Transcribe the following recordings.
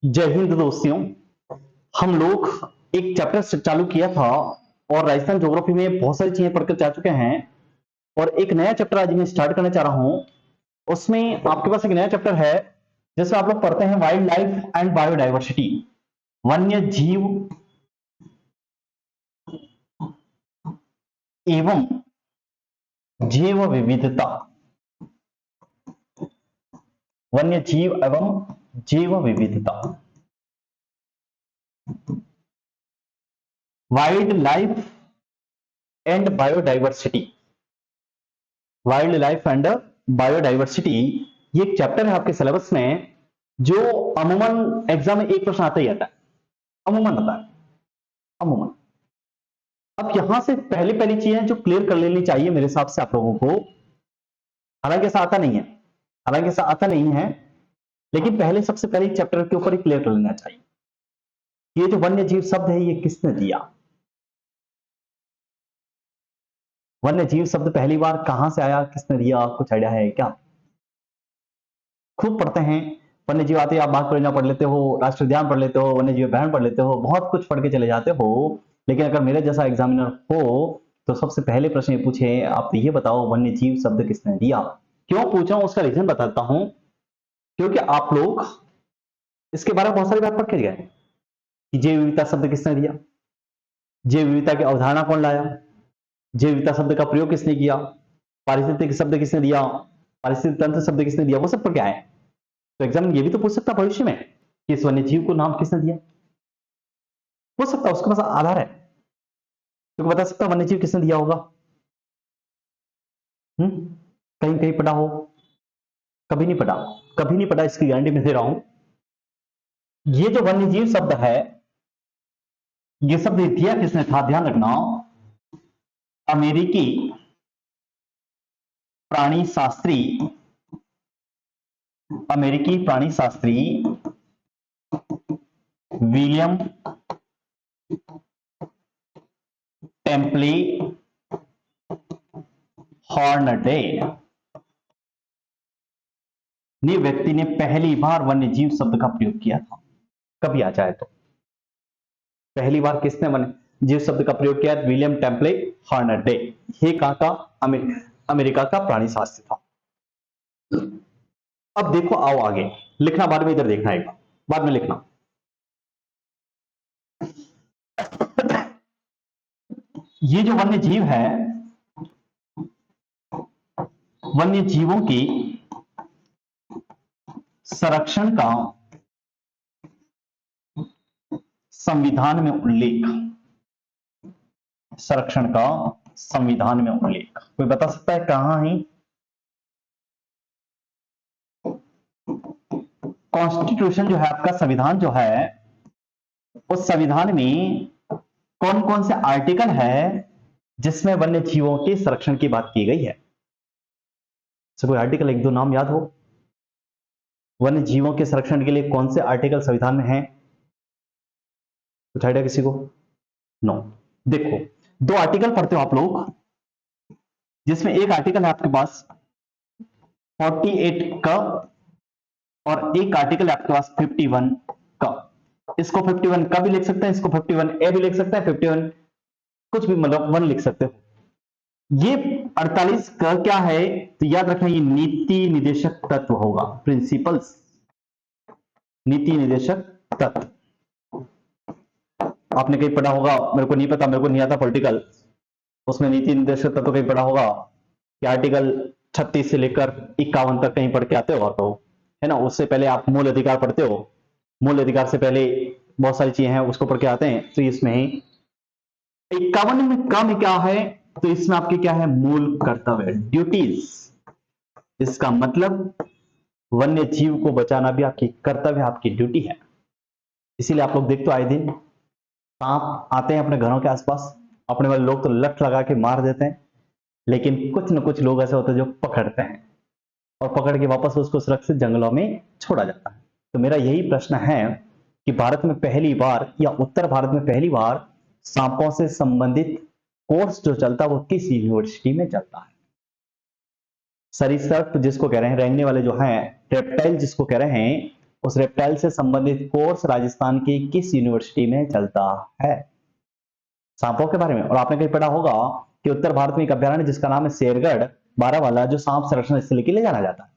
जय हिंद दोस्तों। हम लोग एक चैप्टर से चालू किया था और राजस्थान ज्योग्राफी में बहुत सारी चीजें पढ़कर जा चुके हैं और एक नया चैप्टर आज मैं स्टार्ट करने चाह रहा हूं। उसमें आपके पास एक नया चैप्टर है जिसमें आप लोग पढ़ते हैं वाइल्ड लाइफ एंड बायोडाइवर्सिटी, वन्य जीव एवं जैव विविधता, वन्य जीव एवं जैव विविधता, wild life and biodiversity, wild life and biodiversity. ये एक चैप्टर है आपके सिलेबस में जो अमूमन एग्जाम में एक प्रश्न आता ही आता है, अमूमन आता है, अमूमन। अब यहां से पहली पहली चीजें जो क्लियर कर लेनी चाहिए मेरे हिसाब से आप लोगों को, हालांकि ऐसा आता नहीं है, हालांकि ऐसा आता नहीं है, लेकिन पहले सबसे पहले चैप्टर के ऊपर ही क्लियर कर लेना चाहिए। ये जो वन्य जीव शब्द है ये किसने दिया? वन्य जीव शब्द पहली बार कहां से आया, किसने दिया, कुछ आइडिया है क्या? खूब पढ़ते हैं वन्य जीव आते, आप बाघ परियोजना पढ़ लेते हो, राष्ट्रीय उद्यान पढ़ लेते हो, वन्य जीव अभ्यारण्य पढ़ लेते हो, बहुत कुछ पढ़ के चले जाते हो। लेकिन अगर मेरे जैसा एग्जामिनर हो तो सबसे पहले प्रश्न ये पूछे, आप ये बताओ वन्य जीव शब्द किसने दिया। क्यों पूछा उसका रीजन बताता हूं, क्योंकि आप लोग इसके बारे में बहुत सारी बात पढ़ के गए कि जैव विविधता शब्द किसने दिया, जैव विविधता की अवधारणा कौन लाया, जैव विविधता शब्द का प्रयोग किसने किया, पारिस्थितिक शब्द किसने दिया, पारिस्थितिक तंत्र शब्द किसने दिया, वो सब पढ़ के आए। तो एग्जाम ये भी तो पूछ सकता भविष्य में कि इस वन्य जीव को नाम किसने दिया, पूछ सकता, उसके पास आधार है तो बता सकता वन्य जीव किसने दिया होगा। कहीं कहीं पढ़ा हो, कभी नहीं पढ़ा, कभी नहीं पढ़ा, इसकी गारंटी मैं दे रहा हूं। ये जो वन्य जीव शब्द है ये शब्द दिया किसने था, ध्यान रखना, अमेरिकी प्राणी शास्त्री, अमेरिकी प्राणी शास्त्री विलियम टेम्पले हॉर्नडे ने व्यक्ति ने पहली बार वन्य जीव शब्द का प्रयोग किया था। कभी आ जाए तो पहली बार किसने वन्य जीव शब्द का प्रयोग किया? William Temple Hornaday. ये कहां का? अमेरिका का प्राणी शास्त्री था। अब देखो, आओ आगे लिखना, बाद में इधर देखना, एक बाद में लिखना। ये जो वन्य जीव है, वन्य जीवों की संरक्षण का संविधान में उल्लेख, संरक्षण का संविधान में उल्लेख, कोई बता सकता है कहां है? कॉन्स्टिट्यूशन जो है आपका, संविधान जो है, उस संविधान में कौन कौन से आर्टिकल है जिसमें वन्य जीवों के संरक्षण की बात की गई है? कोई आर्टिकल एक दो नाम याद हो, वन्य जीवों के संरक्षण के लिए कौन से आर्टिकल संविधान में है? कुछ आइडिया किसी को? नो। देखो, दो आर्टिकल पढ़ते हो आप लोग, जिसमें एक आर्टिकल है आपके पास 48 का और एक आर्टिकल है आपके पास 51 का। इसको 51 का भी लिख सकते हैं, इसको 51 ए भी लिख सकते हैं, 51 कुछ भी, मतलब 1 लिख सकते हो। ये 48 का क्या है तो याद रखना, ये नीति निदेशक तत्व होगा, प्रिंसिपल्स, नीति निदेशक तत्व। आपने कहीं पढ़ा होगा, मेरे को नहीं पता, मेरे को नहीं आता पॉलिटिकल, उसमें नीति निर्देशक तत्व कहीं पढ़ा होगा कि आर्टिकल 36 से लेकर 51 तक कहीं पढ़ के आते हो तो, है ना। उससे पहले आप मूल अधिकार पढ़ते हो, मूल अधिकार से पहले बहुत सारी चीजें हैं उसको पढ़ के आते हैं। तो इसमें 51 में का में क्या है, तो इसमें आपके क्या है, मूल कर्तव्य, ड्यूटीज। इसका मतलब वन्य जीव को बचाना भी आपकी कर्तव्य, आपकी ड्यूटी है। इसीलिए आप लोग देखते हो आए दिन सांप आते हैं अपने घरों के आसपास, अपने वाले लोग तो लठ लगा के मार देते हैं, लेकिन कुछ न कुछ लोग ऐसे होते हैं जो पकड़ते हैं और पकड़ के वापस उसको सुरक्षित जंगलों में छोड़ा जाता है। तो मेरा यही प्रश्न है कि भारत में पहली बार या उत्तर भारत में पहली बार सांपों से संबंधित कोर्स जो चलता है वो किस यूनिवर्सिटी में चलता है? सरीसृप जिसको कह रहे हैं, रेंगने वाले जो हैं, रेप्टाइल जिसको कह रहे हैं, उस रेप्टाइल से संबंधित कोर्स राजस्थान की किस यूनिवर्सिटी में चलता है? सांपों के बारे में। और आपने कहीं पढ़ा होगा कि उत्तर भारत में एक अभ्यारण्य जिसका नाम है शेरगढ़ बारावाला, जो सांप संरक्षण स्थल के लिए जाना जाता है।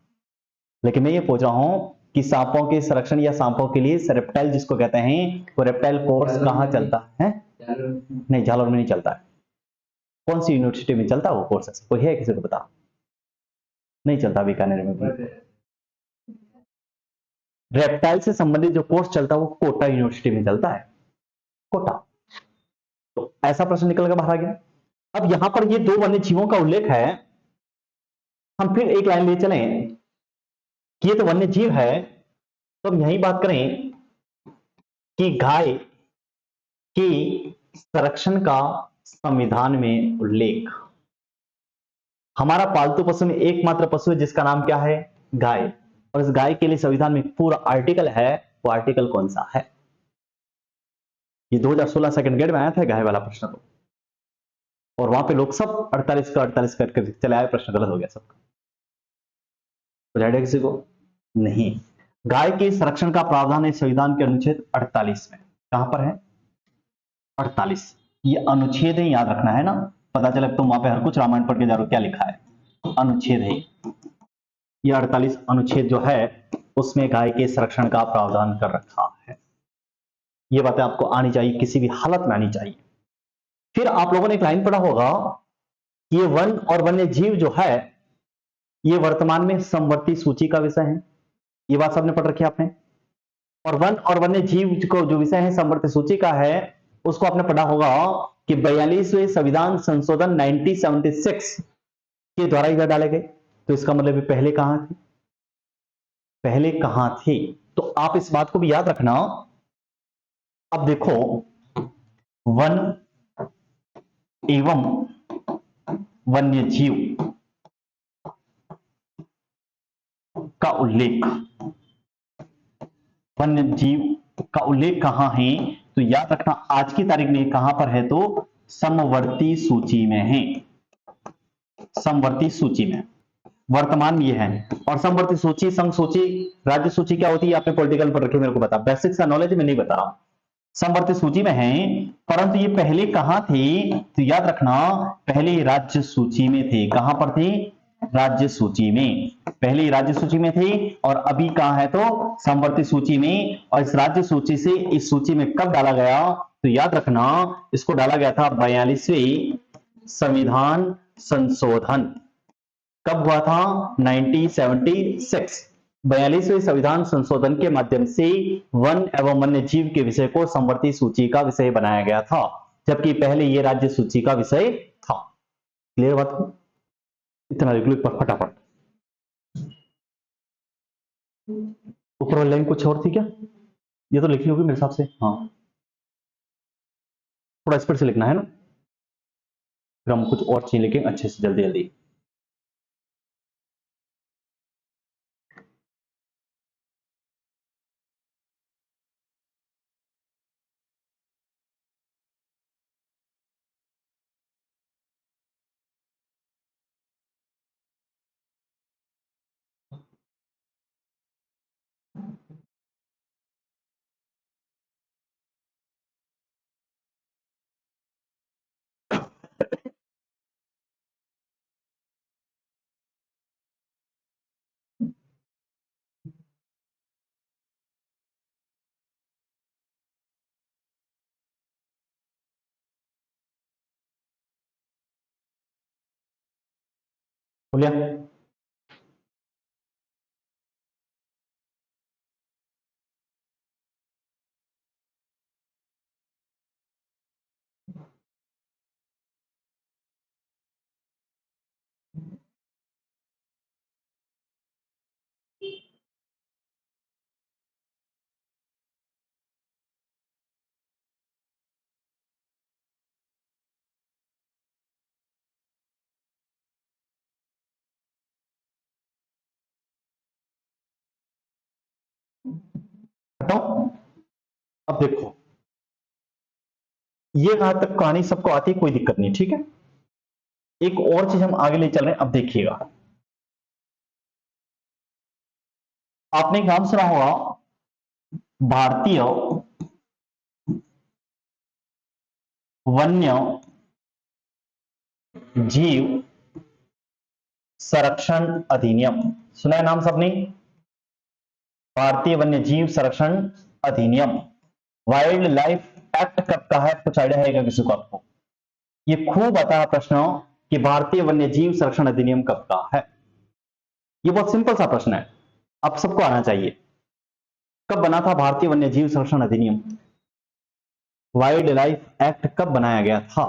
लेकिन मैं ये पूछ रहा हूं कि सांपों के संरक्षण या सांपों के लिए रेप्टाइल जिसको कहते हैं, वो रेप्टाइल कोर्स कहां चलता है? नहीं, झालोर में नहीं चलता है। कौन सी यूनिवर्सिटी में चलता है वो कोर्स? कोई है किसी को पता? नहीं चलता बीकानेर में भी। रेप्टाइल से संबंधित जो कोर्स चलता है वो कोटा यूनिवर्सिटी में चलता है, कोटा। तो ऐसा प्रश्न निकल कर बाहर आ गया। अब यहां पर ये दो वन्य जीवों का उल्लेख है, हम फिर एक लाइन ले चलें कि ये तो वन्य जीव है, तो हम यही बात करें कि गाय की संरक्षण का संविधान में उल्लेख। हमारा पालतू पशु में एकमात्र पशु है जिसका नाम क्या है? गाय। और इस गाय के लिए संविधान में पूरा आर्टिकल है, वो आर्टिकल कौन सा है? ये 2016 सेकंड ग्रेड में आया था गाय वाला प्रश्न तो, और वहां पे लोग सब 48 का 48 करके चले आए, प्रश्न गलत हो गया सबका। तो किसी को नहीं। गाय के संरक्षण का प्रावधान है संविधान के अनुच्छेद 48 में। कहां पर है? 48। ये अनुच्छेद है, याद रखना है ना, पता चले तुम वहां पे हर कुछ रामायण पढ़ के जा रहे हो क्या लिखा है। अनुच्छेद है ये 48 अनुच्छेद जो है उसमें गाय के संरक्षण का प्रावधान कर रखा है। ये बातें आपको आनी चाहिए, किसी भी हालत में आनी चाहिए। फिर आप लोगों ने एक लाइन पढ़ा होगा, ये वन और वन्य जीव जो है ये वर्तमान में समवर्ती सूची का विषय है। ये बात सबने पढ़ रखी है आपने। और वन और वन्य जीव को जो विषय है समवर्ती सूची का है, उसको आपने पढ़ा होगा कि 42वें संविधान संशोधन 1976 के द्वारा इधर डाले गए। तो इसका मतलब पहले कहां थे? पहले कहां थे? तो आप इस बात को भी याद रखना। अब देखो, वन एवं वन्य जीव का उल्लेख, वन्य जीव का उल्लेख कहां है? तो याद रखना आज की तारीख में कहां पर है? तो समवर्ती सूची में है, समवर्ती सूची में वर्तमान में ये है। और समवर्ती सूची, संघ सूची, राज्य सूची क्या होती है आपने पॉलिटिकल पर रखी, मेरे को बता, बेसिक्स का नॉलेज में नहीं बता रहा हूं। समवर्ती सूची में है, परंतु ये पहले कहां थे? तो याद रखना पहले राज्य सूची में थे। कहां पर थे? राज्य सूची में। पहले राज्य सूची में थे और अभी कहां है? तो समवर्ती सूची में। और इस राज्य सूची से इस सूची में कब डाला गया? तो याद रखना इसको डाला गया था 42वें संविधान संशोधन। कब हुआ था? 1976। 42वें संविधान संशोधन के माध्यम से वन एवं वन्य जीव के विषय को समवर्ती सूची का विषय बनाया गया था, जबकि पहले यह राज्य सूची का विषय था। क्लियर बात को? इतना लिख लो पर फटाफट। ऊपर वाली लाइन कुछ और थी क्या? ये तो लिखी होगी मेरे हिसाब से। हाँ, थोड़ा स्पीड से लिखना है ना, फिर हम कुछ और चीज लिखेंगे अच्छे से जल्दी जल्दी। बोलिए। हटाओ। अब देखो, ये कहां तक कहानी सबको आती है, कोई दिक्कत नहीं, ठीक है। एक और चीज हम आगे ले चल रहे हैं। अब देखिएगा, आपने एक नाम सुना होगा भारतीय वन्य जीव संरक्षण अधिनियम, सुना है नाम सबने? भारतीय वन्य जीव संरक्षण अधिनियम, वाइल्ड लाइफ एक्ट कब का है? कुछ आइडिया है क्या किसी को आपको? ये खूब आता है प्रश्न कि भारतीय वन्य जीव संरक्षण अधिनियम कब का है। ये बहुत सिंपल सा प्रश्न है, आप सबको आना चाहिए। कब बना था भारतीय वन्य जीव संरक्षण अधिनियम? वाइल्ड लाइफ एक्ट कब बनाया गया था?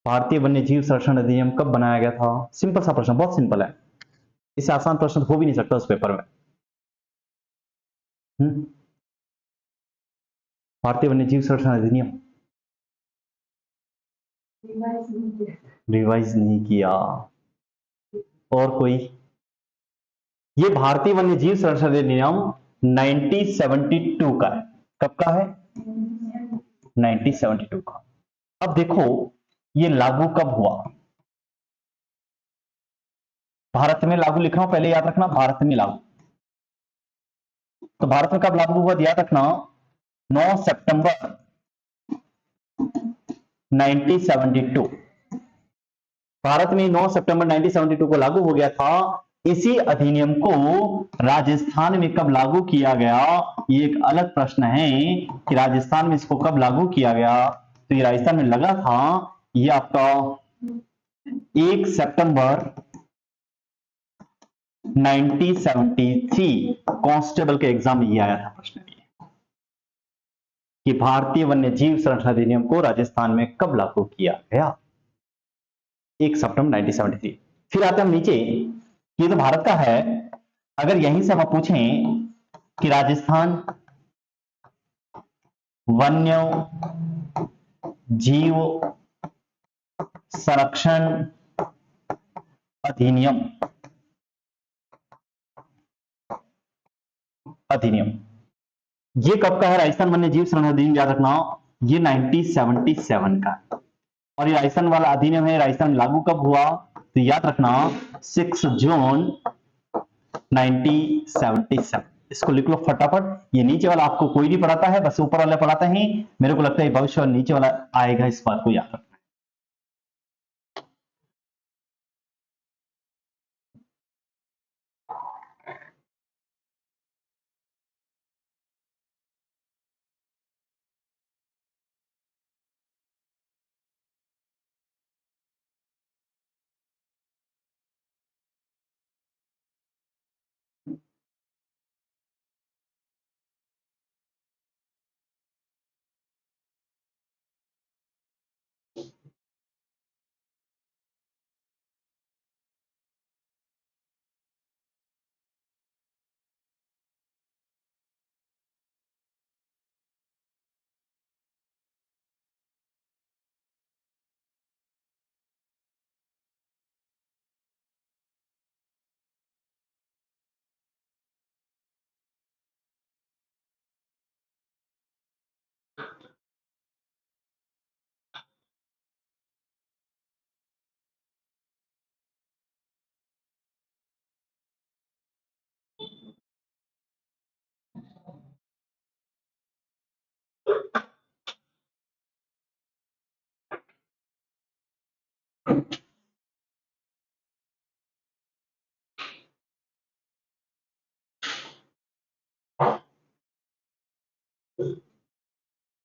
भारतीय वन्य जीव संरक्षण अधिनियम कब बनाया गया था? सिंपल सा प्रश्न, बहुत सिंपल है, इससे आसान प्रश्न हो भी नहीं सकता उस पेपर में। भारतीय वन्य जीव संरक्षण अधिनियम रिवाइज नहीं किया। और कोई? ये भारतीय वन्य जीव संरक्षण अधिनियम 1972 का है। कब का है? 1972 का। अब देखो ये लागू कब हुआ? भारत में लागू लिख रहा हूं, पहले याद रखना भारत में लागू। तो भारत में कब लागू हुआ याद रखना, 9 सितंबर 1972। भारत में 9 सितंबर 1972 को लागू हो गया था। इसी अधिनियम को राजस्थान में कब लागू किया गया, ये एक अलग प्रश्न है कि राजस्थान में इसको कब लागू किया गया। तो ये राजस्थान में लगा था, ये आपका 1 सितंबर 1973 कांस्टेबल के एग्जाम में ये आया था प्रश्न कि भारतीय वन्य जीव संरक्षण अधिनियम को राजस्थान में कब लागू किया गया, 1 सितंबर 1973। फिर आते हम नीचे, ये तो भारत का है। अगर यहीं से हम पूछें कि राजस्थान वन्य जीव संरक्षण अधिनियम ये कब का है? राजस्थान वन्य जीव संरक्षण अधिनियम याद रखना, ये 1977 का है। और ये राजस्थान वाला अधिनियम है, राजस्थान में लागू कब हुआ? तो याद रखना 6 जून 1977। इसको लिख लो फटाफट। ये नीचे वाला आपको कोई नहीं पढ़ाता है, बस ऊपर वाले पढ़ाते हैं। मेरे को लगता है भविष्य और नीचे वाला आएगा, इस बात को याद रखना।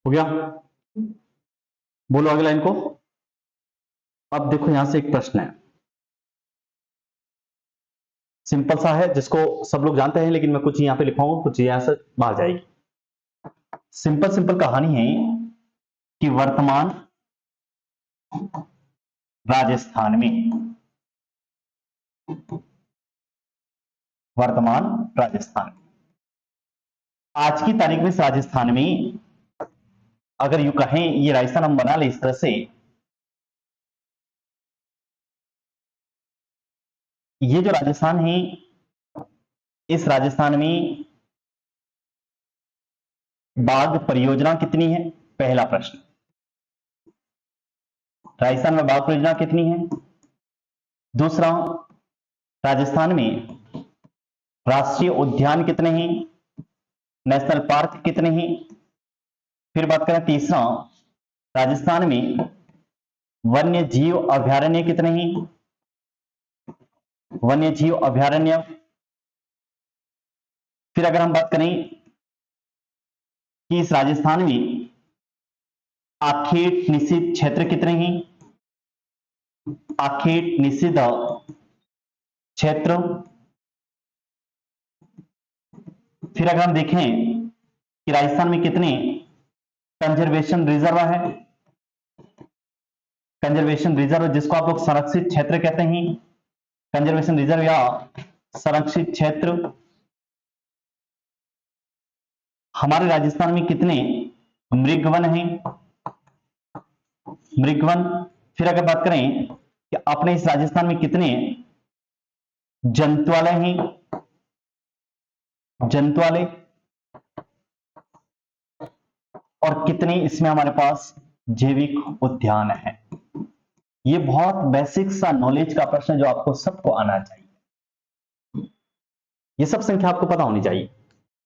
हो गया? बोलो अगला लाइन को। अब देखो यहां से एक प्रश्न है, सिंपल सा है, जिसको सब लोग जानते हैं, लेकिन मैं कुछ यहां पे लिखाऊंगा, कुछ यहां से भाग जाएगी। सिंपल सिंपल कहानी है कि वर्तमान राजस्थान में, वर्तमान राजस्थान में, आज की तारीख में इस राजस्थान में, अगर यूं कहें, ये राजस्थान हम बना ले इस तरह से, ये जो राजस्थान है, इस राजस्थान में बाघ परियोजना कितनी है? पहला प्रश्न, राजस्थान में बाघ परियोजना कितनी है? दूसरा, राजस्थान में राष्ट्रीय उद्यान कितने हैं, नेशनल पार्क कितने हैं। फिर बात करें तीसरा, राजस्थान में वन्य जीव अभयारण्य कितने हैं, वन्य जीव अभयारण्य। फिर अगर हम बात करें कि इस राजस्थान में आखेट निषिद्ध क्षेत्र कितने हैं, आखेट निषिद्ध क्षेत्र। फिर अगर हम देखें कि राजस्थान में कितने कंजर्वेशन रिजर्व है, कंजर्वेशन रिजर्व जिसको आप लोग संरक्षित क्षेत्र कहते हैं, कंजर्वेशन रिजर्व या संरक्षित क्षेत्र। हमारे राजस्थान में कितने मृगवन हैं, मृगवन। फिर अगर बात करें कि अपने इस राजस्थान में कितने जंतुआलय हैं, जंतुआलय, और कितने इसमें हमारे पास जैविक उद्यान है। ये बहुत बेसिक सा नॉलेज का प्रश्न जो आपको सबको आना चाहिए। ये सब संख्या आपको पता होनी चाहिए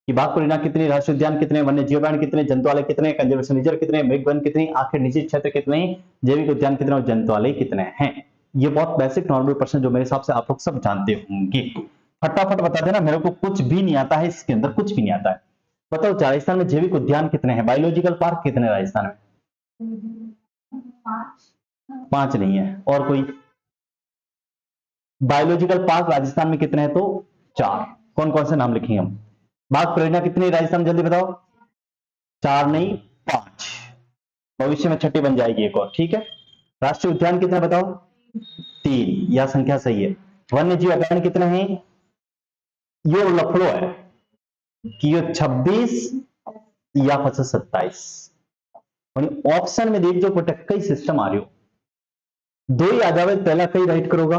कि बाघ परिणा कितने, राष्ट्रीय उद्यान कितने, वन्य जीवाणु कितने, जंतुआलय कितने, कंजर्वेशन रिजर्व कितने, मृगवन कितने, आखिर निश्चित क्षेत्र कितने, जैविक उद्यान कितने और जंतुआलय कितने हैं। ये बहुत बेसिक नॉर्मल प्रश्न जो मेरे हिसाब से आप लोग सब जानते होंगे। फटाफट बता देना, मेरे को कुछ भी नहीं आता है, इसके अंदर कुछ भी नहीं आता है। बताओ राजस्थान में जैविक उद्यान कितने हैं, बायोलॉजिकल पार्क कितने राजस्थान में? 5 नहीं है। और कोई? बायोलॉजिकल पार्क राजस्थान में कितने हैं? तो 4। कौन कौन से नाम लिखेंगे हम? बाघ परियोजना कितनी राजस्थान में, जल्दी बताओ। 4 नहीं 5, भविष्य में छठी बन जाएगी एक और, ठीक है। राष्ट्रीय उद्यान कितने बताओ? 3, यह संख्या सही है। वन्य जीव अभयारण्य कितने हैं? ये लफड़ो है कि ये 26 या 27। ऑप्शन में देख जो पटक कई सिस्टम आ रही हो, 2 ही आ जावे, पहला कई राइट करोगा,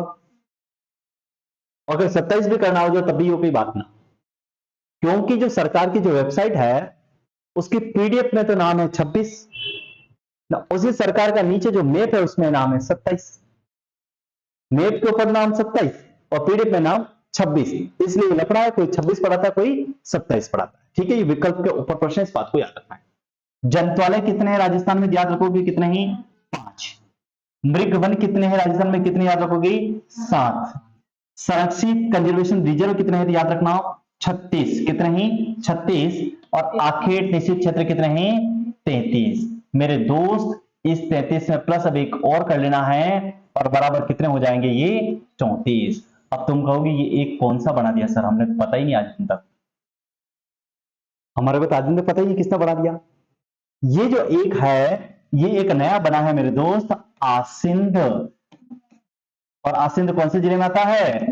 अगर 27 भी करना हो जो तब भी हो कोई बात ना, क्योंकि जो सरकार की जो वेबसाइट है उसकी पीडीएफ में तो नाम है 26 ना, उसी सरकार का नीचे जो मैप है उसमें नाम है 27। मैप के ऊपर नाम 27 और पीडीएफ में नाम 26, इसलिए लफड़ा है, कोई 26 पढ़ाता है कोई 27 पढ़ाता है, ठीक है। ये विकल्प के ऊपर प्रश्न, इस बात को याद रखना है। जंतुआलय कितने हैं राजस्थान में, याद रखोगे कितने ही? 5। मृगवन कितने हैं राजस्थान में, कितने याद रखोगे? 7। संरक्षित कंजर्वेशन रिजर्व कितने हैं, याद रखना 36, कितने ही? 36। और आखेट निश्चित क्षेत्र कितने हैं? 33। मेरे दोस्त इस 33 में प्लस अब एक और कर लेना है और बराबर कितने हो जाएंगे? ये 34। अब तुम कहोगे ये एक कौन सा बना दिया सर, हमने तो पता ही नहीं आज दिन तक, हमारे को तो आज दिन तक पता ही नहीं किसने बना दिया। ये जो एक है ये एक नया बना है मेरे दोस्त, आसिंद। और आसिंद कौन से जिले में आता है?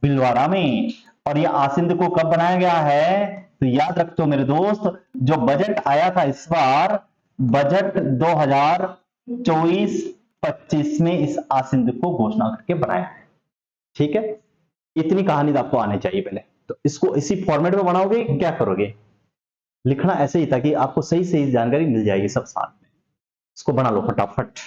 भिलवाड़ा में। और ये आसिंद को कब बनाया गया है? तो याद रखते मेरे दोस्त, जो बजट आया था इस बार, बजट 2024-25 में इस आसिंद को घोषणा करके बनाया है, ठीक है। इतनी कहानी तो आपको आनी चाहिए पहले। तो इसको इसी फॉर्मेट में बनाओगे, क्या करोगे? लिखना ऐसे ही ताकि आपको सही सही जानकारी मिल जाएगी सब साथ में। इसको बना लो फटाफट।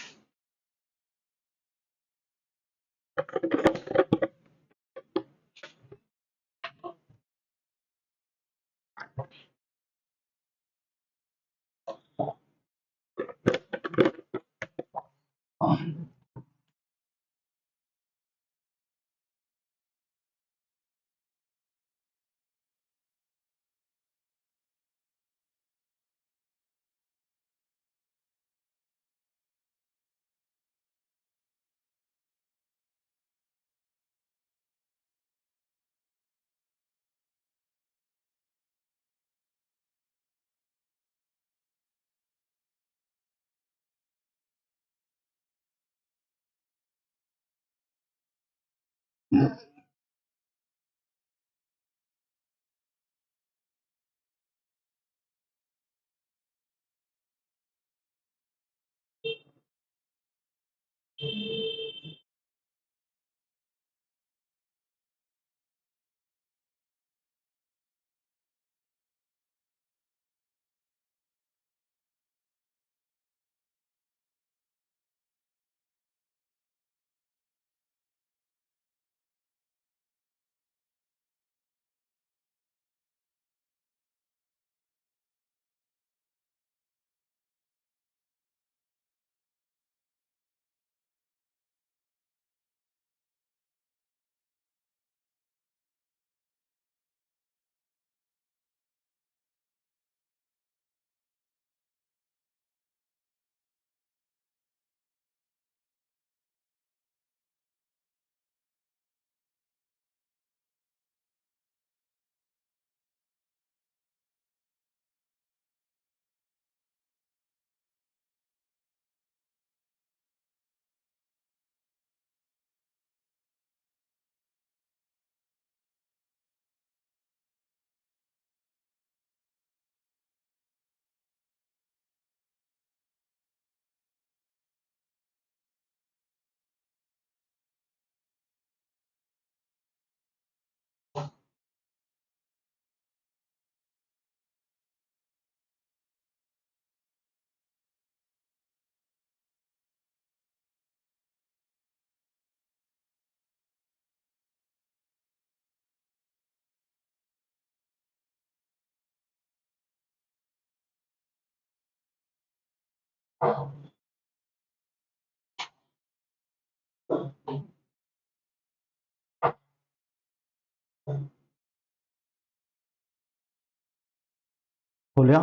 बोल गया।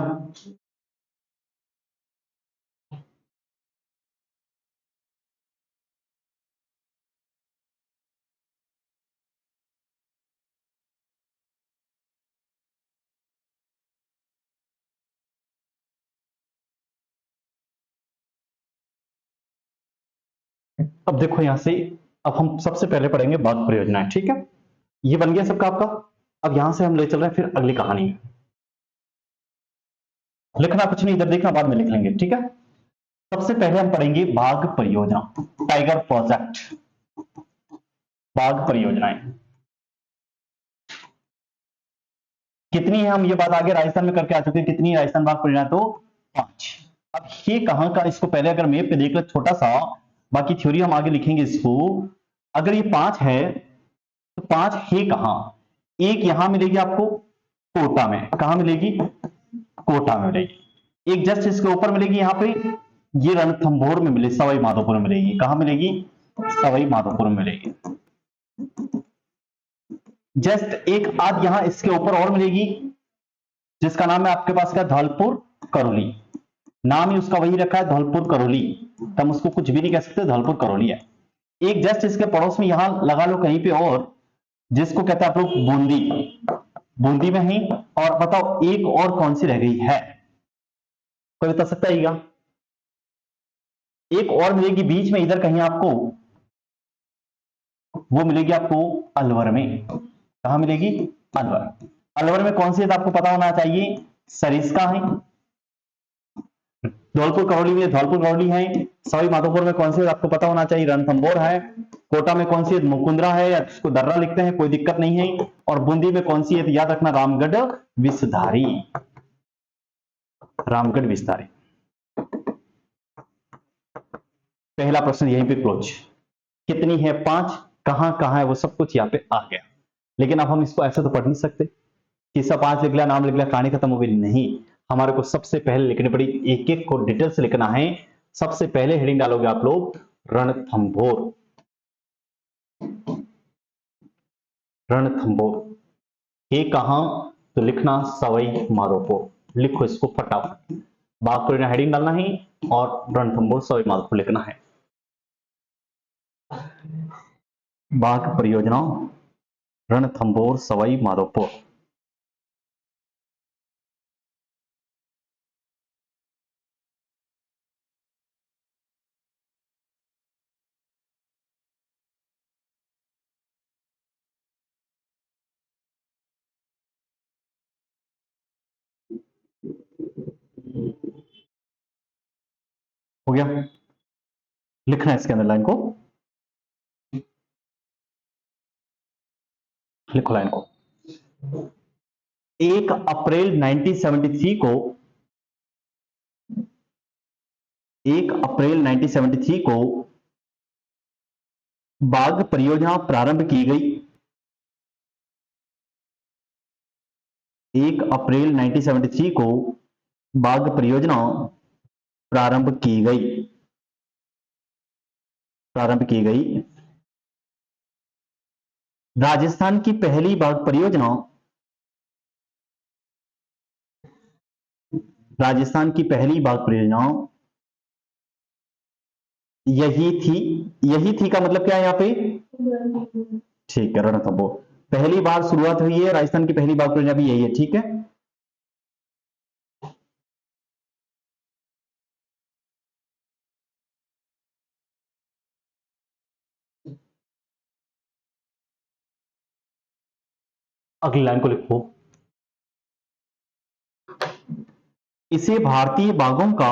अब देखो यहां से, अब हम सबसे पहले पढ़ेंगे भाग परियोजनाएं, ठीक है। ये बन गया सबका आपका। अब यहां से हम ले चल रहे हैं फिर अगली कहानी में। लिखना कुछ नहीं, इधर देखना, बाद में लिख लेंगे, ठीक है। सबसे पहले हम पढ़ेंगे भाग परियोजना, टाइगर प्रोजेक्ट, भाग परियोजनाएं कितनी है, हम ये बात आगे राजस्थान में करके आ चुके हैं। कितनी है राजस्थान भाग परियोजना? तो 5। अब ये कहां का, इसको पहले अगर मैप पे देख लो छोटा सा, बाकी थ्योरी हम आगे लिखेंगे इसको। अगर ये 5 है तो 5 है कहां? एक यहां मिलेगी आपको कोटा में, कहां मिलेगी? कोटा में मिलेगी। एक जस्ट इसके ऊपर मिलेगी यहां पे, ये रणथंभौर में मिलेगी, सवाई माधोपुर में मिलेगी। कहां मिलेगी? सवाई माधोपुर में मिलेगी। जस्ट एक आध यहां इसके ऊपर और मिलेगी, जिसका नाम है आपके पास का धौलपुर करौली। नाम ही उसका वही रखा है, धौलपुर करौली। हम उसको कुछ भी नहीं कह सकते, धौलपुर करौली है। एक जस्ट इसके पड़ोस में यहां लगा लो कहीं पे और, जिसको कहते हैं आप लोग बूंदी, बूंदी में ही। और बताओ एक और कौन सी रह गई है, कोई बता सकता है? एक और मिलेगी बीच में इधर कहीं आपको, वो मिलेगी आपको अलवर में। कहां मिलेगी? अलवर। अलवर में कौन सी है तो आपको पता होना चाहिए, सरिस्का है। धौलपुर करौली में धौलपुर करौली है। सवाई माधोपुर में कौन सी है आपको पता होना चाहिए, रणथंभौर है। कोटा में कौन सी है? मुकुंदरा है, या इसको दर्रा लिखते हैं, कोई दिक्कत नहीं है। और बूंदी में कौन सी है तो याद रखना, रामगढ़ विषधारी, रामगढ़ विषधारी। पहला प्रश्न यहीं पे क्लोज। कितनी है? 5। कहां कहां है वो सब कुछ यहाँ पे आ गया। लेकिन अब हम इसको ऐसे तो पढ़ नहीं सकते कि सब 5 लिख लिया, नाम लिख लिया, कहानी खत्म हो गई। नहीं, हमारे को सबसे पहले लिखनी पड़ी, एक एक को डिटेल से लिखना है। सबसे पहले हेडिंग डालोगे आप लोग रणथंभौर, रणथंभौर। ये कहां तो लिखना सवाई माधोपुर। लिखो इसको फटाफट, बाग परियोजना हेडिंग डालना है और रणथंभौर सवाई माधोपुर लिखना है। बाग परियोजना रणथंभौर सवाई माधोपुर। हो गया? लिखना है इसके अंदर लाइन को, लिखो लाइन को। 1 अप्रैल 1973 को, 1 अप्रैल 1973 को बाग परियोजना प्रारंभ की गई। 1 अप्रैल 1973 को बाग परियोजना प्रारंभ की गई, प्रारंभ की गई। राजस्थान की पहली बाग परियोजना, राजस्थान की पहली बाग परियोजना यही थी। यही थी का मतलब क्या है यहां पे? ठीक है, रणथंभौर। पहली बार शुरुआत हुई है राजस्थान की पहली बाग परियोजना भी यही है, ठीक है। अगली लाइन को लिखो। इसे भारतीय बागों का,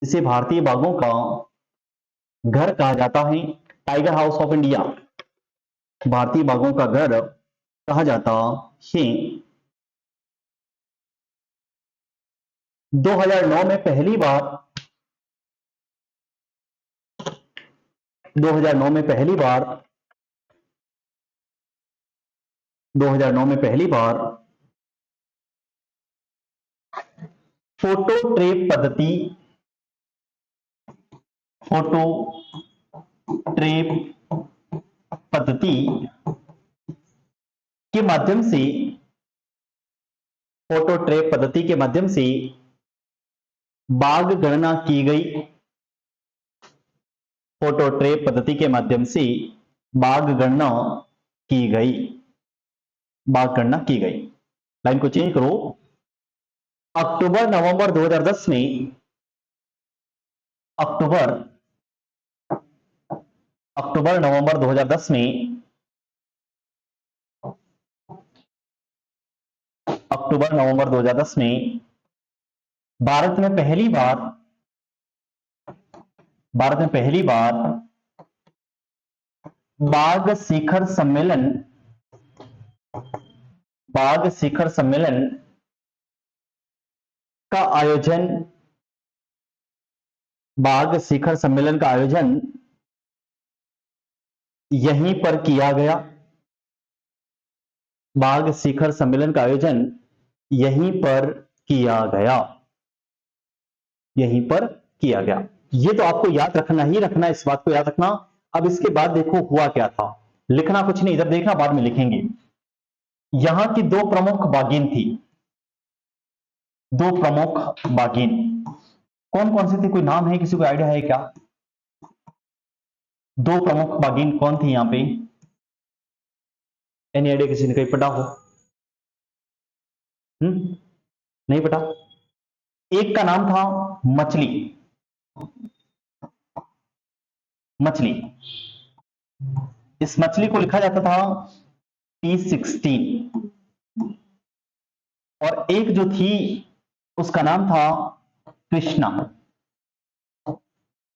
इसे भारतीय बागों का घर कहा जाता है, टाइगर हाउस ऑफ इंडिया। भारतीय बागों का घर कहा जाता है। 2009 में पहली बार, 2009 में पहली बार, 2009 में पहली बार फोटो ट्रेप पद्धति, फोटो ट्रेप पद्धति के माध्यम से फोटो ट्रैप पद्धति के माध्यम से बाघ गणना की गई। फोटो ट्रैप पद्धति के माध्यम से बाघ गणना की गई। बाघ गणना की गई। लाइन को चेंज करो। अक्टूबर नवंबर 2010 में अक्टूबर नवंबर 2010 में अक्टूबर नवंबर 2010 में भारत में पहली बार बाघ शिखर सम्मेलन का आयोजन यहीं पर किया गया। बाघ शिखर सम्मेलन का आयोजन यहीं पर किया गया। ये तो आपको याद रखना ही रखना, इस बात को याद रखना। अब इसके बाद देखो हुआ क्या था। लिखना कुछ नहीं, इधर देखना, बाद में लिखेंगे। यहां की दो प्रमुख बाघिन थी। दो प्रमुख बाघिन कौन कौन सी थी? कोई नाम है, किसी को आइडिया है क्या? दो प्रमुख बाघिन कौन थी यहां पे? Any idea? किसी ने कहीं पढ़ा हो? नहीं पता? एक का नाम था मछली। इस मछली को लिखा जाता था T16। और एक जो थी उसका नाम था कृष्णा,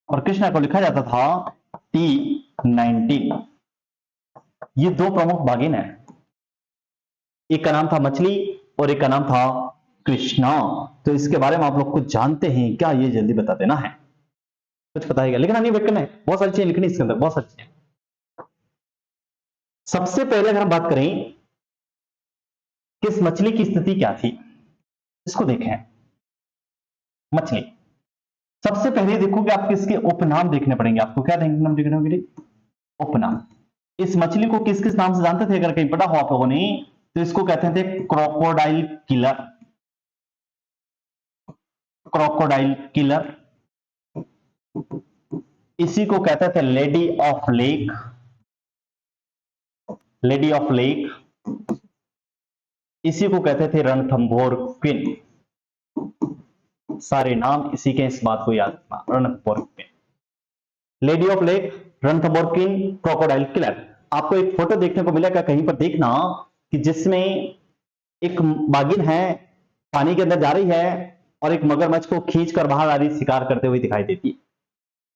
और कृष्णा को लिखा जाता था T19। ये दो प्रमुख बाघिन है। एक का नाम था मछली और एक का नाम था कृष्णा। तो इसके बारे में आप लोग कुछ जानते हैं क्या? ये जल्दी बता देना है। कुछ पता है क्या? लिखना नहीं, लिखना है, बहुत सारी चीजें लिखनी इसके अंदर, बहुत सारी चीजें। सबसे पहले अगर हम बात करें कि इस मछली की स्थिति क्या थी, इसको देखें। मछली सबसे पहले देखोगे आपके इसके उपनाम देखने पड़ेंगे। आपको क्या देखने पड़ेंगे? उपनाम। इस मछली को किस किस नाम से जानते थे? अगर कहीं पढ़ा हो आप लोगों ने तो इसको कहते थे क्रोकोडाइल किलर। इसी को कहते थे लेडी ऑफ लेक। इसी को कहते थे रणथंभोर क्वीन। सारे नाम इसी के, इस बात को याद रखना। Ranthambore queen, lady of lake, Ranthambore queen, crocodile killer. आपको एक फोटो देखने को मिलेगा, कहीं पर देखना, कि जिसमें एक बाघिन है, पानी के अंदर जा रही है और एक मगरमच्छ को खींच कर बाहर आ रही, शिकार करते हुए दिखाई देती है।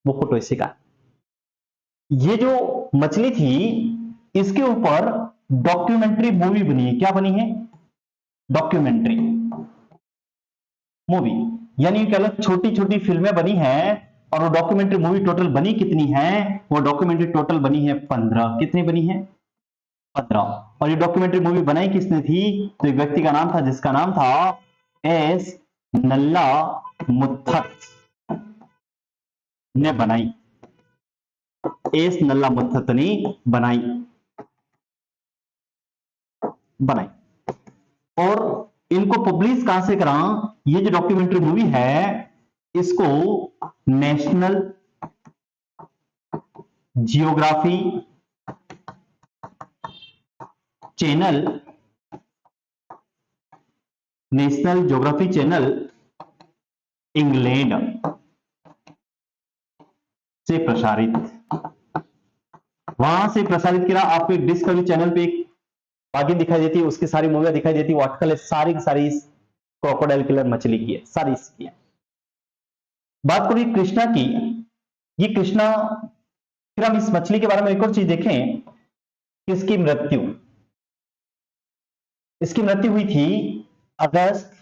वो फोटो इसी का। ये जो मछली थी इसके ऊपर डॉक्यूमेंट्री मूवी बनी है। क्या बनी है? डॉक्यूमेंट्री मूवी, यानी कह लो छोटी छोटी फिल्में बनी हैं। और वो डॉक्यूमेंट्री मूवी टोटल बनी कितनी है? वो डॉक्यूमेंट्री टोटल बनी है 15। कितनी बनी है? 15। और ये डॉक्यूमेंट्री मूवी बनाई किसने थी? तो एक व्यक्ति का नाम था जिसका नाम था एस नल्ला मुत्थत ने बनाई। एस नल्ला मुत्थत ने बनाई। और इनको पब्लिश कहां से करा? ये जो डॉक्यूमेंट्री मूवी है इसको नेशनल जियोग्राफी चैनल इंग्लैंड से प्रसारित, वहां से प्रसारित किया। आपको एक डिस्कवरी चैनल पे एक बाघिन दिखाई देती है, उसकी सारी मूवियां दिखाई देती है। वो आर्टिकल है सारी की सारी क्रोकोडाइल किलर मछली की है, सारी इसकी है। बात करें कृष्णा की। ये कृष्णा, फिर हम इस मछली के बारे में एक और चीज देखें कि इसकी मृत्यु हुई थी अगस्त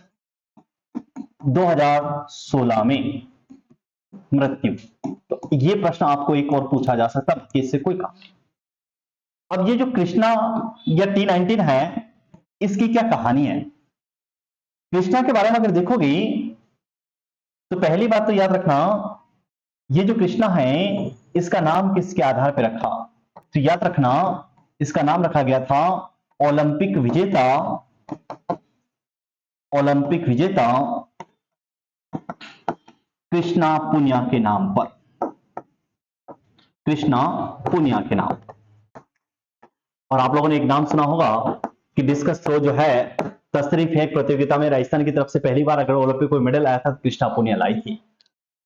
2016 में। मृत्यु, तो ये प्रश्न आपको एक और पूछा जा सकता है, इससे कोई काम। अब ये जो कृष्णा या T19 है, इसकी क्या कहानी है? कृष्णा के बारे में अगर देखोगे तो पहली बात तो याद रखना, ये जो कृष्णा है इसका नाम किसके आधार पर रखा? तो याद रखना इसका नाम रखा गया था ओलंपिक विजेता ओलंपिक विजेता कृष्णा पुनिया के नाम पर, कृष्णा पुनिया के नाम। और आप लोगों ने एक नाम सुना होगा कि डिस्कस थ्रो जो है तस्तरी फेंक प्रतियोगिता में राजस्थान की तरफ से पहली बार अगर ओलंपिक कोई मेडल आया था तो कृष्णा पुनिया लाई थी।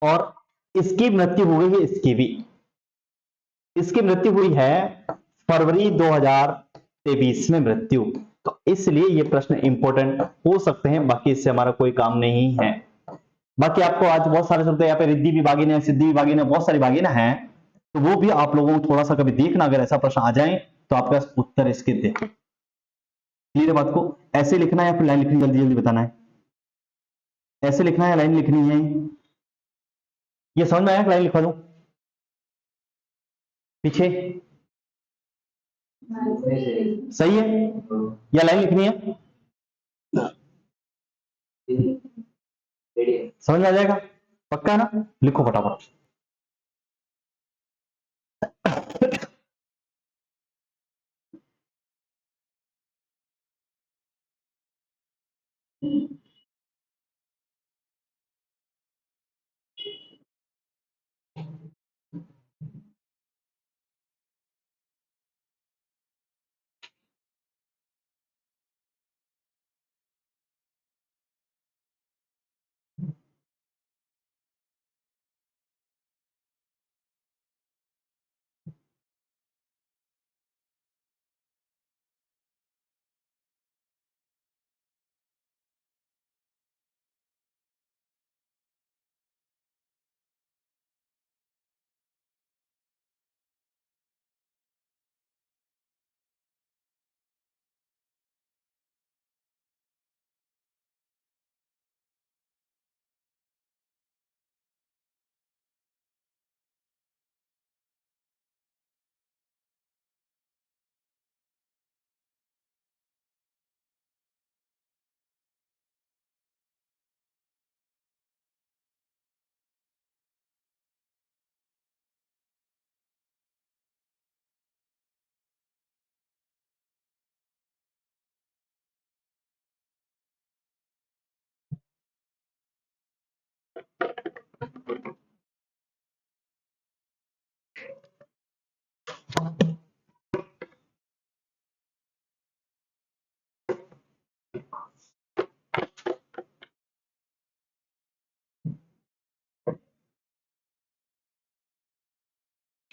और इसकी मृत्यु हो गई है, इसकी मृत्यु हुई है फरवरी 2023 में मृत्यु। तो इसलिए ये प्रश्न इंपॉर्टेंट हो सकते हैं, बाकी इससे हमारा कोई काम नहीं है। बाकी आपको आज बहुत सारे शब्द यहाँ पे रिद्धि विभागिन है, सिद्धि विभागिन है, बहुत सारी भागिन है, तो वो भी आप लोगों को थोड़ा सा कभी देखना, अगर ऐसा प्रश्न आ जाए तो आपका उत्तर इसके दे। क्लियर बात को? ऐसे लिखना है या फिर लाइन लिखनी, जल्दी जल्दी बताना है। ऐसे लिखना है या लाइन लिखनी है? ये समझ में आया कि लाइन लिखवा दूं पीछे? सही है या लाइन लिखनी है? समझ में आ जाएगा? पक्का ना? लिखो फटाफट।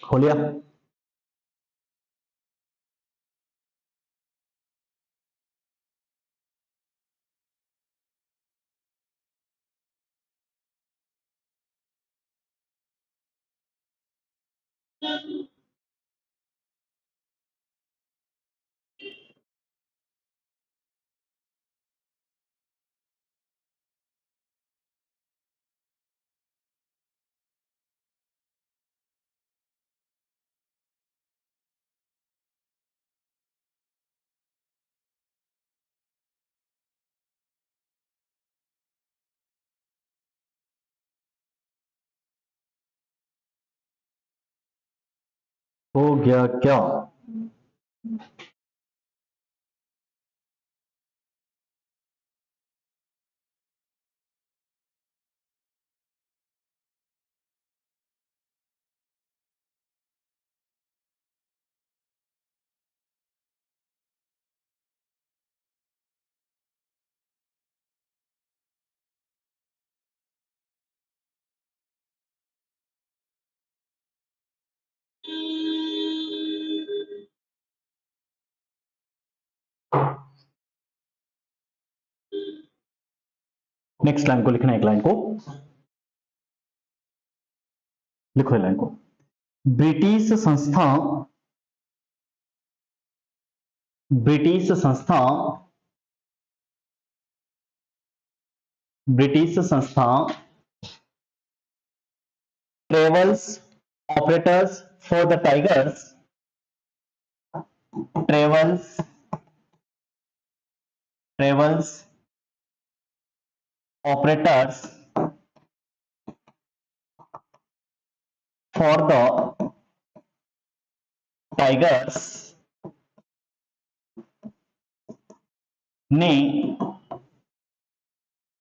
खोलिया? हो गया क्या? नेक्स्ट लाइन को लिखना है, एक लाइन को लिखो, लाइन को। ब्रिटिश संस्था, ब्रिटिश संस्था, ब्रिटिश संस्था travels operators for the tigers, travels, travels operators for the tigers ने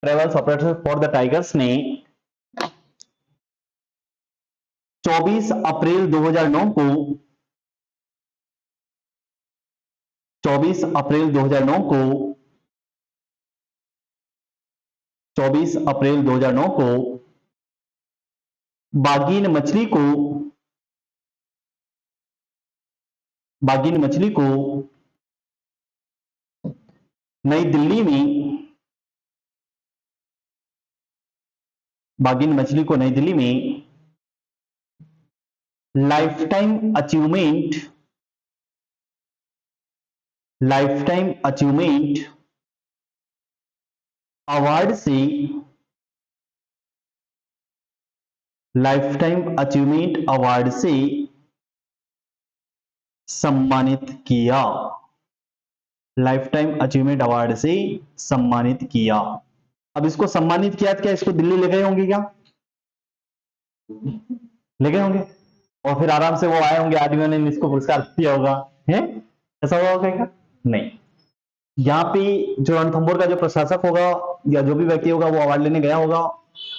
travels operator for the tigers ने 24 अप्रैल 2009 को 24 अप्रैल 2009 को 24 अप्रैल 2009 को बागीन मछली को नई दिल्ली में बागीन मछली को नई दिल्ली में लाइफ टाइम अचीवमेंट अवार्ड से सम्मानित किया। लाइफ टाइम अचीवमेंट अवार्ड से सम्मानित किया। अब इसको सम्मानित किया तो क्या इसको दिल्ली ले गए होंगे? क्या ले गए होंगे? और फिर आराम से वो आए होंगे, आदमियों ने इसको पुरस्कार दिया होगा, है ऐसा हुआ होगा क्या? नहीं। यहाँ पे जो रणथंभौर का जो प्रशासक होगा या जो भी व्यक्ति होगा वो अवार्ड लेने गया होगा।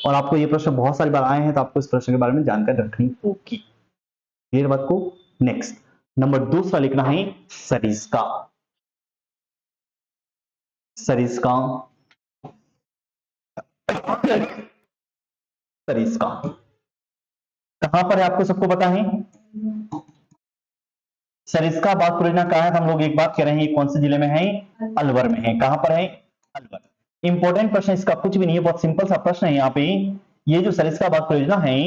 और आपको ये प्रश्न बहुत सारी बार आए हैं तो आपको इस प्रश्न के बारे में जानकारी रखनी होगी। क्लियर बात को? नेक्स्ट नंबर दूसरा लिखना है सरिस्का। कहां पर है आपको सबको पता है? सरिस्का बाग परियोजना कहां है? हम लोग एक बात कह रहे हैं कौन से जिले में है? अलवर में है। कहां पर है? अलवर। इंपॉर्टेंट प्रश्न इसका कुछ भी नहीं है, बहुत सिंपल सा प्रश्न है यहाँ पे। ये जो सरिस्का बाग परियोजना है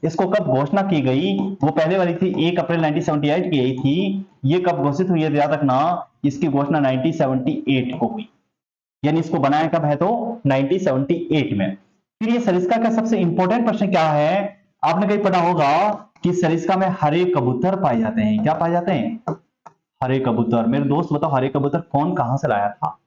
इसको कब घोषणा की गई? वो पहले वाली थी 1 अप्रैल 1978 की गई थी। ये कब घोषित हुई है याद रखना, इसकी घोषणा 1978 को हुई, यानी इसको बनाया कब है तो 1978 में। फिर ये सरिस्का का सबसे इंपॉर्टेंट प्रश्न क्या है? आपने कहीं पढ़ा होगा कि सरिस्का में हरे कबूतर पाए जाते हैं। क्या पाए जाते हैं? हरे कबूतर। मेरे दोस्त बताओ हरे कबूतर कौन कहां से लाया था?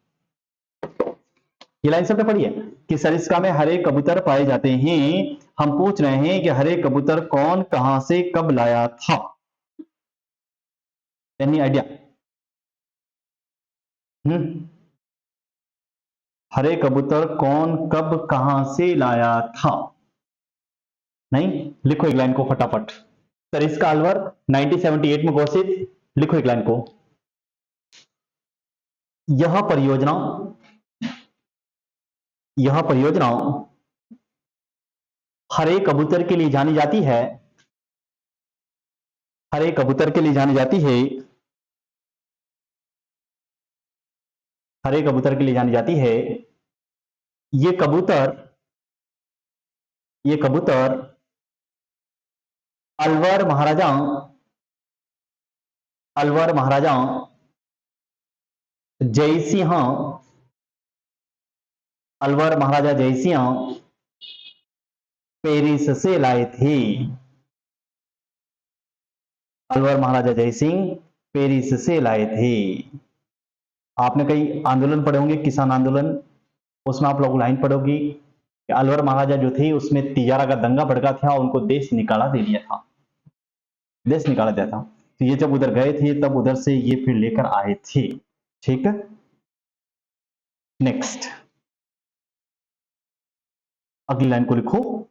ये लाइन सबने पढ़ी है कि सरिस्का में हरे कबूतर पाए जाते हैं। हम पूछ रहे हैं कि हरे कबूतर कौन कहां से कब लाया था? Any idea? हरे कबूतर कौन कब कहां से लाया था? नहीं? लिखो एक लाइन को फटाफट। सरिस्का अलवर 1978 में घोषित। लिखो एक लाइन को। यह परियोजना हरे कबूतर के लिए जानी जाती है। हरे कबूतर के लिए जानी जाती है। हरे कबूतर के लिए जानी जाती है। ये कबूतर अलवर महाराजा जयसिंह पेरिस से लाए थे। अलवर महाराजा जयसिंह पेरिस से लाए थे। आपने कई आंदोलन पढ़े होंगे, किसान आंदोलन, उसमें आप लोग लाइन पढ़ोगी कि अलवर महाराजा जो थे उसमें तिजारा का दंगा भड़का था, उनको देश निकाला दिया था। तो ये जब उधर गए थे तब उधर से ये फिर लेकर आए थे। ठीक है, नेक्स्ट अगली लाइन को लिखो।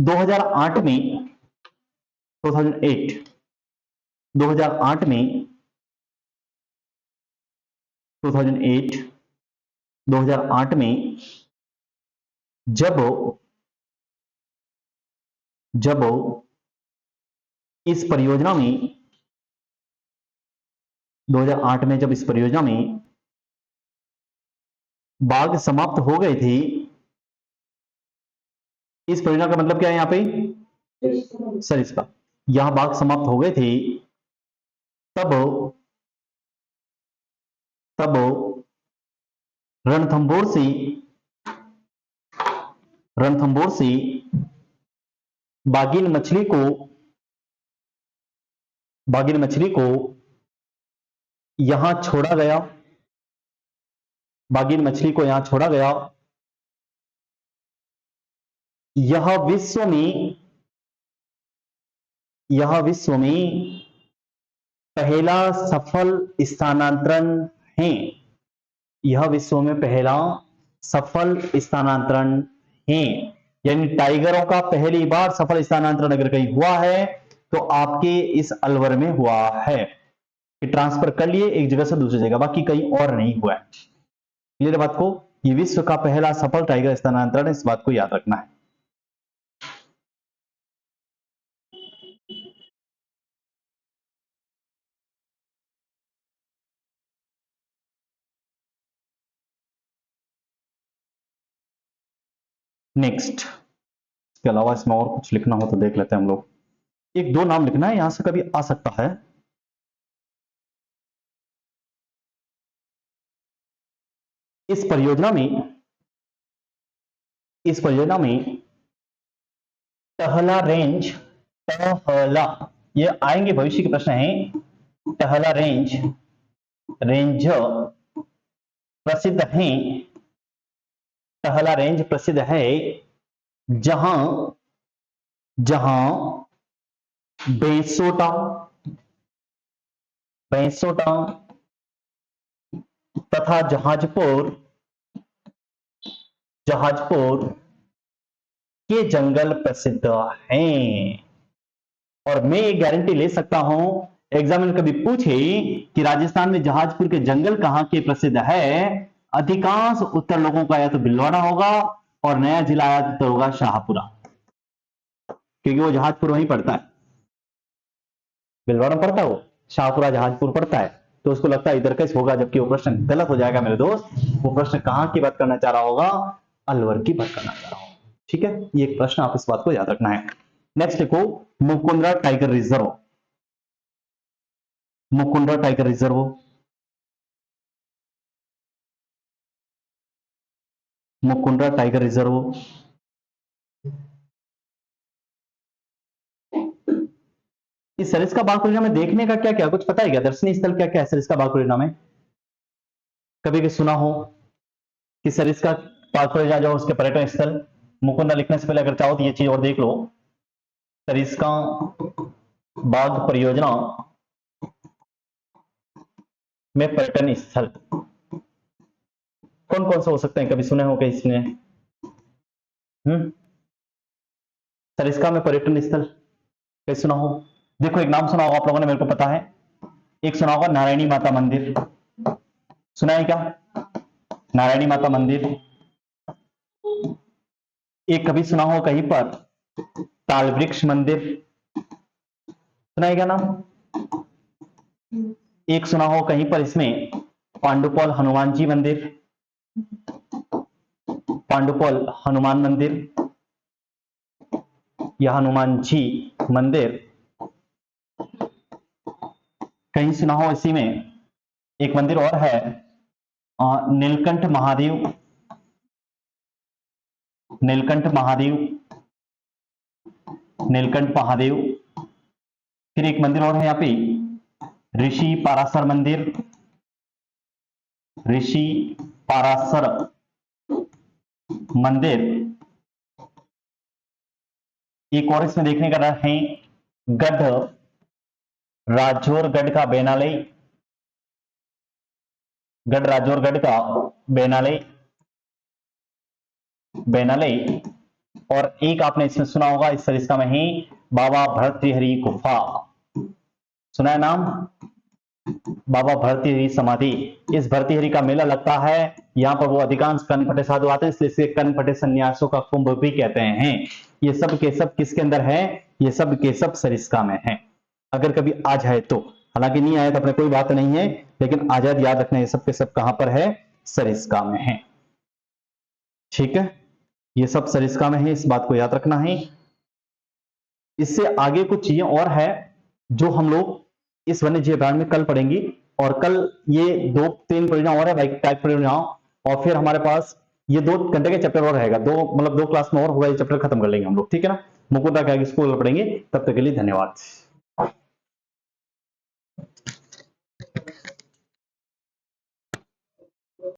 2008 में 2008 में जब इस परियोजना में 2008 में जब इस परियोजना में बाघ समाप्त हो गए थे। इस परियोजना का मतलब क्या है? यहां पे सरिस्का, यहां बाघ समाप्त हो गए थे तब रणथंभौर से बागीन मछली को यहां छोड़ा गया। बागीन मछली को यहां छोड़ा गया। यह विश्व में पहला सफल स्थानांतरण है। यह विश्व में पहला सफल स्थानांतरण है, यानी टाइगरों का पहली बार सफल स्थानांतरण अगर कहीं हुआ है तो आपके इस अलवर में हुआ है कि ट्रांसफर कर लिए एक जगह से दूसरी जगह, बाकी कहीं और नहीं हुआ है। क्लियर बात को, ये विश्व का पहला सफल टाइगर स्थानांतरण, इस बात को याद रखना है। नेक्स्ट, इसके अलावा इसमें और कुछ लिखना हो तो देख लेते हैं हम लोग। एक दो नाम लिखना है, यहां से कभी आ सकता है। इस परियोजना में टहला रेंज, टहला, ये आएंगे भविष्य के प्रश्न हैं। टहला रेंज प्रसिद्ध है, टहला रेंज प्रसिद्ध है जहां बेंसोटा तथा जहाजपुर के जंगल प्रसिद्ध हैं। और मैं ये गारंटी ले सकता हूं, एग्जाम में कभी पूछे कि राजस्थान में जहाजपुर के जंगल कहां के प्रसिद्ध है, अधिकांश उत्तर लोगों का या तो भीलवाड़ा होगा और नया जिला या तो होगा शाहपुरा, क्योंकि वो जहाजपुर वहीं पड़ता है। भीलवाड़ा पड़ता है वो, शाहपुरा जहाजपुर पड़ता है, तो उसको लगता है इधर का होगा, जबकि वो प्रश्न गलत हो जाएगा मेरे दोस्त। वो प्रश्न कहां की बात करना चाह रहा होगा, अलवर की बात करना चाह रहा होगा। ठीक है, ये एक प्रश्न, आप इस बात को याद रखना है। नेक्स्ट देखो, Mukundra tiger reserve, Mukundra tiger reserve, Mukundra tiger reserve इस सरिस्का बाग परियोजना में देखने का क्या क्या कुछ पता है क्या, दर्शनीय स्थल क्या क्या है सरिस्का बाग परियोजना में? कभी भी सुना हो कि सरिस्का बाग परियोजना जो उसके पर्यटन स्थल, मुकुंदरा लिखने से पहले अगर चाहो तो ये चीज और देख लो, सरिस्का बाग परियोजना में पर्यटन स्थल कौन कौन से हो सकते हैं, कभी सुने हो क्या इसने? सरिस्का में पर्यटन स्थल कहीं सुना हो? देखो, एक नाम सुना होगा आप लोगों ने, मेरे को पता है, एक सुना होगा नारायणी माता मंदिर, सुना है क्या? नारायणी माता मंदिर। एक कभी सुना हो कहीं पर ताल वृक्ष मंदिर, सुना है क्या नाम? एक सुना हो कहीं पर इसमें पांडुपौल हनुमान जी मंदिर, पांडुपौल हनुमान मंदिर या हनुमान जी मंदिर। कहीं सुना हो इसी में एक मंदिर और है, नीलकंठ महादेव, नीलकंठ महादेव, नीलकंठ महादेव। फिर एक मंदिर और है यहाँ पे, ऋषि पारासर मंदिर, ऋषि पारासर मंदिर। एक और इसमें देखने का है गढ़ राजौरगढ़ का बेनालई, गढ़ राजौरगढ़ का बेनालई, बेनालई। और एक आपने इसमें सुना होगा इस सरिस्का में ही, बाबा भर्तृहरि गुफा, सुना है नाम? बाबा भर्तृहरि समाधि। इस भर्तृहरि का मेला लगता है, यहाँ पर वो अधिकांश कनपटे साधु आते हैं, इसलिए इसे कनपटे सन्यासों का कुंभ भी कहते हैं। ये सब के सब किसके अंदर है? ये सब के सब सरिस्का में है, अगर कभी आ जाए तो। हालांकि नहीं आया तो अपने कोई बात नहीं है, लेकिन आजाद याद रखना, ये सब के सब कहां पर है? सरिस्का में है। ठीक है, ये सब सरिस्का में है, इस बात को याद रखना है। इससे आगे कुछ चीजें और है जो हम लोग इस वन्य जीव अभयारण्य में कल पढ़ेंगे, और कल ये 2-3 परियोजना और है, बाइक टाइप परियोजना, और फिर हमारे पास ये 2 घंटे के चैप्टर और रहेगा, मतलब 2 क्लास में और होगा, ये चैप्टर खत्म कर लेंगे हम लोग। ठीक है ना, मुकुंदरा का स्कूल पढ़ेंगे। तब तक के लिए धन्यवाद।